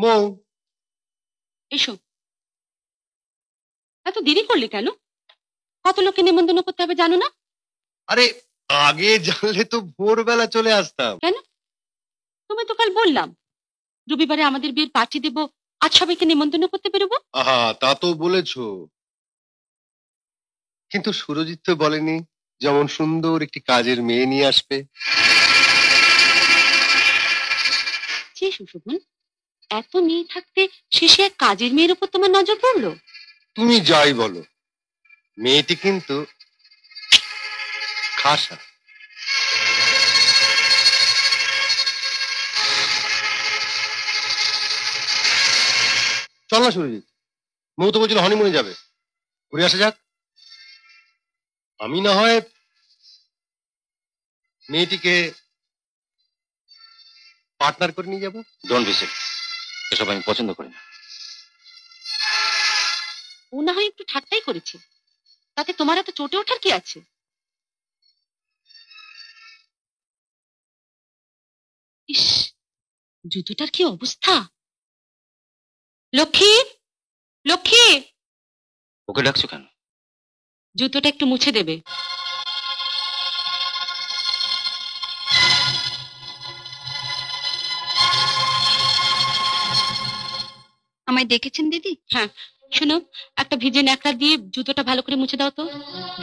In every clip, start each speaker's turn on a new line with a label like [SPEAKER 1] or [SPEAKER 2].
[SPEAKER 1] মৌ,
[SPEAKER 2] এসো। এত দেরি করলে কেন? কত লোককে নিমন্ত্রণ করতে হবে জানো না?
[SPEAKER 1] আরে আগে জানলে তো ভোরবেলা চলে আসতাম।
[SPEAKER 2] কেন? তুমি তো কাল বললাম রবিবারে আমাদের বিয়ের পার্টি দেব, আজ সবাইকে নিমন্ত্রণ করতে বেরোবো।
[SPEAKER 1] আহা, তা তো বলেছো, কিন্তু সুরজিৎ তো বলেনি যেমন সুন্দর একটি কাজের মেয়ে নিয়ে আসবে।
[SPEAKER 2] যে সুশোভন, এত মেয়ে থাকতে শেষে এক কাজের মেয়ের উপর তোমার নজর পড়লো?
[SPEAKER 1] তুমি যাই বলো, মেয়েটি কিন্তু খাসা। চল না সুরজিৎ, মৌ তো বলছিল হনিমুনে যাবে, ঘুরে আসা যাক। আমি না হয় মেয়েটিকে পার্টনার করে নিয়ে যাবো।
[SPEAKER 3] ডোন্ট বি সিলি, এসব আমি পছন্দ করি না।
[SPEAKER 2] ও না হয় একটু ঠাট্টাই করেছে, তাতে তোমার এত চটে ওঠার কি আছে? ইস, জুতোটার কি অবস্থা! লক্ষ্মী, লক্ষ্মী,
[SPEAKER 3] ওকে ডাকছো কেন?
[SPEAKER 2] জুতোটা একটু মুছে দেবে।
[SPEAKER 4] আমায় ডেকেছেন দিদি?
[SPEAKER 2] হ্যাঁ, শোনো, একটা ভিজে ন্যাকড়া দিয়ে জুতোটা ভালো করে মুছে দাও তো,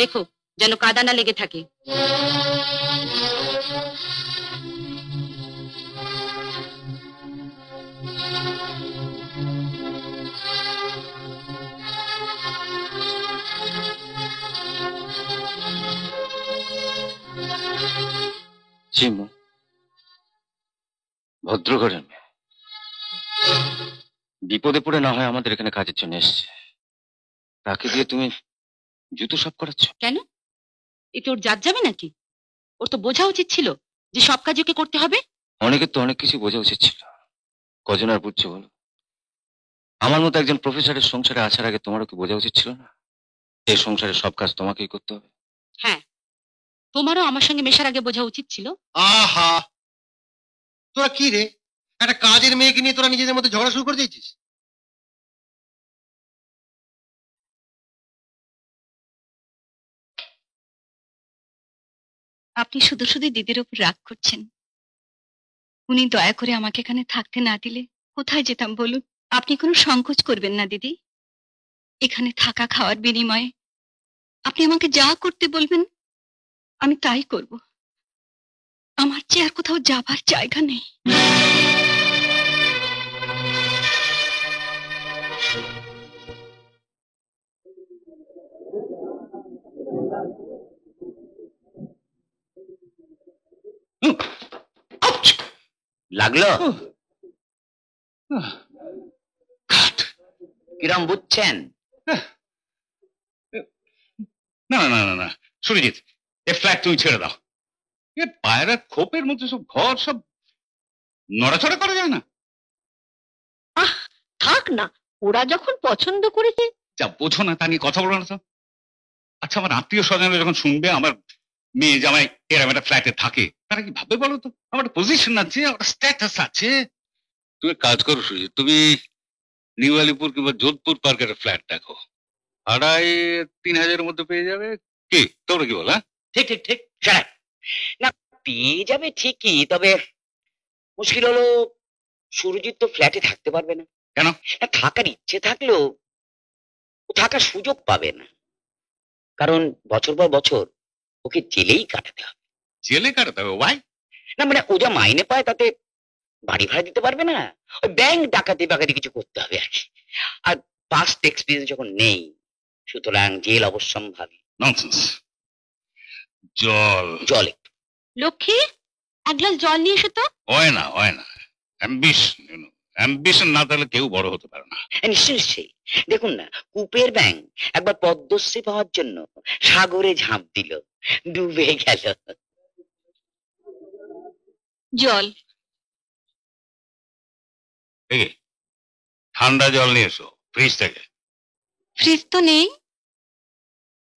[SPEAKER 2] দেখো যেন কাদা না লেগে থাকে।
[SPEAKER 3] চিমু ভদ্র ঘরের মেয়ে, বিপদে পড়ে না হয় আমাদের এখানে কাজের জন্য এসছে, তাকে দিয়ে তুমি জুতো সব করাচ্ছ
[SPEAKER 2] কেন? এতে ওর জাত যাবে নাকি? ওর তো বোঝা উচিত ছিল যে সব কাজ ওকে করতে হবে।
[SPEAKER 3] অনেকের তো অনেক কিছু বোঝা উচিত ছিল, কজন আর বুঝছো বলো? আমার মতো একজন প্রফেসরের সংসারে আসার আগে তোমারও কি বোঝা উচিত ছিল না এই সংসারের সব কাজ তোমাকেই করতে হবে?
[SPEAKER 2] হ্যাঁ, তোমারও আমার সঙ্গে মেশার আগে বোঝা উচিত ছিল।
[SPEAKER 1] আহা, তোরা কি রে, একটা কাজের মেয়েকে নিয়ে তোরা নিজেদের মধ্যে ঝগড়া শুরু করে দিয়েছিস?
[SPEAKER 4] আপনি শুধু শুধু দিদির ওপর রাগ করছেন। উনি দয়া করে আমাকে এখানে থাকতে না দিলে কোথায় যেতাম বলুন? আপনি কোনো সংকোচ করবেন না দিদি। এখানে থাকা খাওয়ার বিনিময়ে আপনি আমাকে যা করতে বলবেন আমি তাই করব। আমার চেয়ে আর কোথাও যাবার জায়গা নেই।
[SPEAKER 3] লাগলো? কিরম বুঝছেন?
[SPEAKER 5] না না না না সুরজিৎ, এ ফ্ল্যাট তুমি ছেড়ে দাও। এ পায়রা খোপের মধ্যে সব ঘর সব নড়াচড়া করা যায় না।
[SPEAKER 2] থাক না, ওরা যখন পছন্দ করেছে।
[SPEAKER 5] যা বোঝো না তা নিয়ে কথা বলো না তো। আচ্ছা, আমার আত্মীয় স্বজনরা যখন শুনবে আমার মেয়ে জামাই এরকম একটা ফ্ল্যাটে থাকে, তারা কি ভাববে বলো তো? আমার পজিশন আছে, আমার স্ট্যাটাস আছে।
[SPEAKER 3] তুমি কাজ করো সুজিত, তুমি নিউ আলিপুর কিংবা যোধপুর পার্কের ফ্ল্যাট দেখো, 2500-3000 মধ্যে পেয়ে যাবে। কি তোমরা কি বল?
[SPEAKER 6] ঠিক ঠিক ঠিক, সেটাই না, পেয়ে যাবে ঠিকই, তবে মুশকিল হলো সুরজিৎ তো ফ্ল্যাটে থাকতে পারবে না।
[SPEAKER 5] কেন?
[SPEAKER 6] না, থাকার ইচ্ছে থাকলেও ও থাকার সুযোগ পাবে না, কারণ বছর পর বছর ওকে জেলেই কাটাতে হবে।
[SPEAKER 5] জেলে কাটাতে হবে? ওয়াই?
[SPEAKER 6] না মানে ও যা মাইনে পায় তাতে বাড়ি ভাড়া দিতে পারবে না, ওই ব্যাংক ডাকাতি বাকাতি কিছু করতে হবে আর কি। আর পাস্ট এক্সপিরিয়েন্স যখন নেই, সুতরাং জেল অবশ্যম্ভাবী।
[SPEAKER 5] ননসেন্স। জল
[SPEAKER 6] জল একটু।
[SPEAKER 2] লক্ষ্মী, এক গ্লাস জল নিয়ে এসো তো।
[SPEAKER 5] হয় না, হয় না। অ্যাম্বিশন, অ্যাম্বিশন না থাকলে কেউ বড় হতে পারে না।
[SPEAKER 6] নিশ্চয়ই নিশ্চয়ই, দেখুন না, কূপের ব্যাঙ একবার পদ্মশ্রী পাওয়ার জন্য সাগরে ঝাঁপ দিল, ডুবে গেল।
[SPEAKER 4] জল।
[SPEAKER 5] দেখি, ঠান্ডা জল নিয়ে এসো ফ্রিজ থেকে।
[SPEAKER 4] ফ্রিজ তো নেই।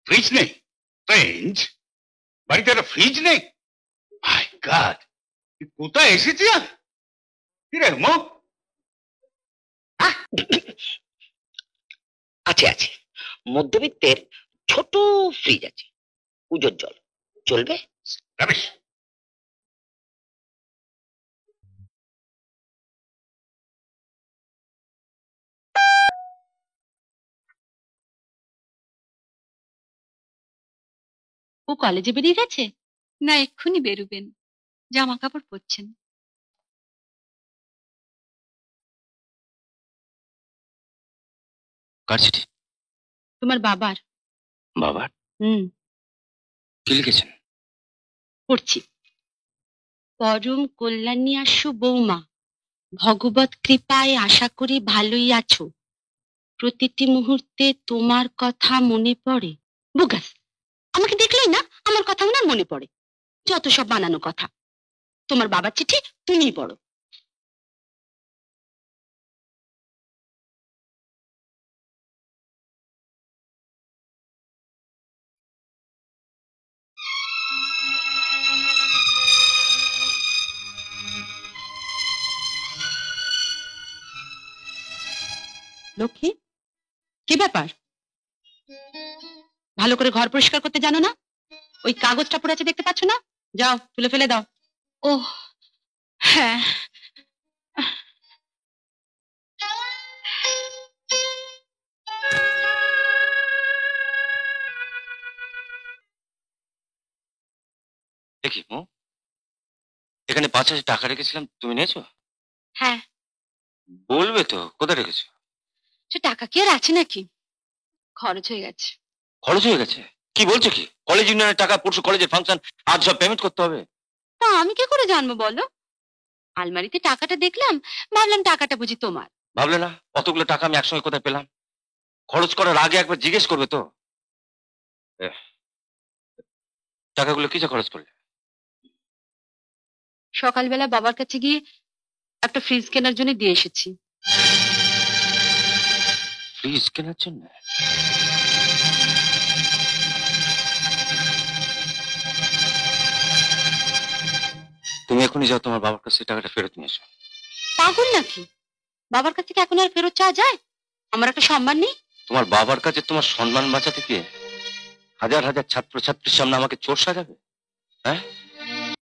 [SPEAKER 5] ফ্রিজ নেই? ফ্রেঞ্চ বাড়িতে একটা ফ্রিজ নেই? মাই গড, কোথায় এসেছি আমি? কি রে মো,
[SPEAKER 6] আছে আছে, মধ্যবিত্তের ছোট ফ্রিজ আছে, পুজোর জল চলবে।
[SPEAKER 5] রমেশ,
[SPEAKER 2] ও কলেজে বেরিয়ে গেছে?
[SPEAKER 4] না, এক্ষুনি বেরুবেন, জামা কাপড় পরছেন।
[SPEAKER 3] কার চিঠি?
[SPEAKER 2] তোমার বাবার।
[SPEAKER 3] বাবার?
[SPEAKER 2] হুম,
[SPEAKER 3] কি লিখেছেন?
[SPEAKER 2] পড়ছি। পরম কল্যাণী আশু বৌমা, ভগবত কৃপায় আশা করি ভালোই আছো। প্রতিটি মুহূর্তে তোমার কথা মনে পড়ে। বুগাস, আমাকে দেখলেই না আমার কথা মনে পড়ে। যত সব বানানো কথা। তোমার বাবার চিঠি তুমিই পড়ো। লক্ষ্মী, কি ব্যাপার? ভালো করে ঘর পরিষ্কার করতে জানো না? ওই কাগজটা পড়ে আছে দেখতে পাচ্ছ না? যাও তুলে ফেলে দাও।
[SPEAKER 4] ও হ্যাঁ,
[SPEAKER 3] দেখি মো, এখানে 5,000 টাকা রেখেছিলাম, তুমি নিয়েছো?
[SPEAKER 2] হ্যাঁ,
[SPEAKER 3] বলবে তো কোথায় রেখেছো?
[SPEAKER 2] সে টাকা কি আর আছে নাকি? খরচ হয়ে গেছে।
[SPEAKER 3] খরচ হয়ে গেছে? কি বলছো কি? কলেজ ইউনিয়নের টাকা, পরশু কলেজের ফাংশন, আজ সব পেমেন্ট করতে হবে?
[SPEAKER 2] তা আমি কি করে জানবো বলো? আলমারিতে টাকাটা দেখলাম, ভাবলাম টাকাটা বুঝি তোমার।
[SPEAKER 3] ভাবলে না অতগুলো টাকা আমি একসঙ্গে কোথায় পেলাম? খরচ করার আগে একবার জিজ্ঞেস করবে তো। এহ, টাকাগুলো কিসে খরচ করলে?
[SPEAKER 2] সকালবেলা বাবার কাছে গিয়ে একটা ফ্রিজ কেনার জন্য দিয়ে এসেছি।
[SPEAKER 3] ফ্রিজ কেনার জন্য? তুমি এখনই যাও, তোমার বাবার কাছে টাকাটা ফেরত নিয়ে এসো।
[SPEAKER 2] পাগল নাকি? বাবার কাছ থেকে এখন আর ফেরত চাওয়া যায়? আমার একটা সম্মান নেই?
[SPEAKER 3] তোমার বাবার কাছে তোমার সম্মান বাঁচাতে গিয়ে হাজার হাজার ছাত্র ছাত্রীর সামনে আমাকে চোর সাজাবে? হ্যাঁ?